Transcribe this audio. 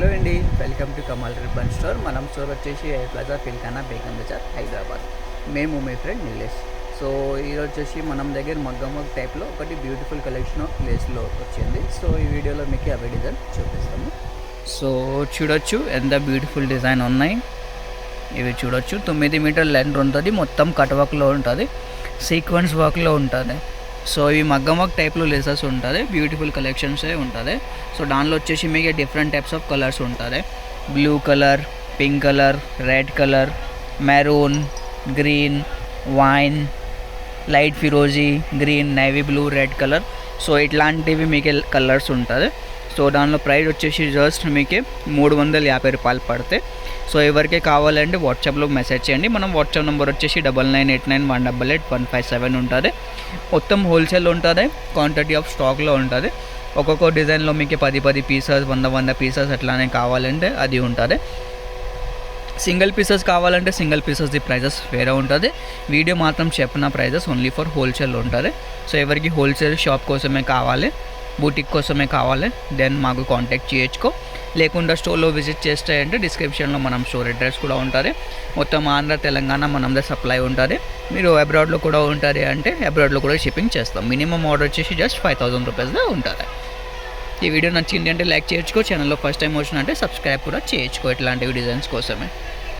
Hello అండి, welcome to Kamal ribbon store. మనం store వచ్చేసి ప్లాజా ఫిల్కానా బేగం బజార్ హైదరాబాద్. మేము మీ ఫ్రెండ్ నిలేష్. సో ఈరోజు వచ్చేసి మనం దగ్గర మగ్గం టైప్లో ఒకటి బ్యూటిఫుల్ కలెక్షన్ ఆఫ్ లేస్లో వచ్చింది. సో ఈ వీడియోలో మీకు అవే డిజైన్ చూపిస్తాము. సో చూడొచ్చు ఎంత బ్యూటిఫుల్ డిజైన్ ఉన్నాయి. ఇవి చూడొచ్చు 9 మీటర్ లెంత్ ఉంటుంది, మొత్తం కట్ వర్క్లో ఉంటుంది, సీక్వెన్స్ వర్క్లో ఉంటుంది. సో ఇవి మగ్గం వర్క్ టైప్లో లేసెస్ ఉంటుంది, బ్యూటిఫుల్ కలెక్షన్సే ఉంటుంది. సో దానిలో వచ్చేసి మీకు డిఫరెంట్ టైప్స్ ఆఫ్ కలర్స్ ఉంటుంది. Blue colour, pink colour, red colour, maroon, green, wine, light ఫిరోజీ, green, navy blue, red colour. So ఇట్లాంటివి మీకు కలర్స్ ఉంటుంది. సో దానిలో ప్రైస్ వచ్చేసి జస్ట్ మీకు 350 రూపాయలు పడితే. సో ఎవరికి కావాలంటే వాట్సాప్లో మెసేజ్ చేయండి. మనం వాట్సాప్ నెంబర్ వచ్చేసి 9989188157 ఉంటుంది. మొత్తం హోల్సేల్ ఉంటుంది, క్వాంటిటీ ఆఫ్ స్టాక్లో ఉంటుంది. ఒక్కొక్క డిజైన్లో మీకు 10 పీసెస్, 100 పీసెస్ అట్లానే కావాలంటే అది ఉంటుంది. సింగిల్ పీసెస్ కావాలంటే సింగిల్ పీసెస్ది ప్రైజెస్ వేరే ఉంటుంది. వీడియో మాత్రం చెప్పిన ప్రైజెస్ ఓన్లీ ఫర్ హోల్సేల్ ఉంటుంది. సో ఎవరికి హోల్సేల్ షాప్ కోసమే కావాలి, బూటిక్ కోసమే కావాలి, దెన్ మాకు కాంటాక్ట్ చేయొచ్చుకో. లేకుండా స్టోర్లో విజిట్ చేస్తే అంటే డిస్క్రిప్షన్లో మనం స్టోర్ అడ్రస్ కూడా ఉంటుంది. మొత్తం ఆంధ్ర తెలంగాణ మనదే సప్లై ఉంటుంది. మీరు అబ్రాడ్లో కూడా ఉంటుంది అంటే అబ్రాడ్లో కూడా షిప్పింగ్ చేస్తాం. మినిమం ఆర్డర్ వచ్చేసి జస్ట్ 5000 రూపీస్లో ఉంటుంది. ఈ వీడియో నచ్చింది అంటే లైక్ చేయొచ్చుకో. ఛానల్లో ఫస్ట్ టైం వచ్చినంటే సబ్స్క్రైబ్ కూడా చేయొచ్చుకో ఇట్లాంటివి డిజైన్స్ కోసమే.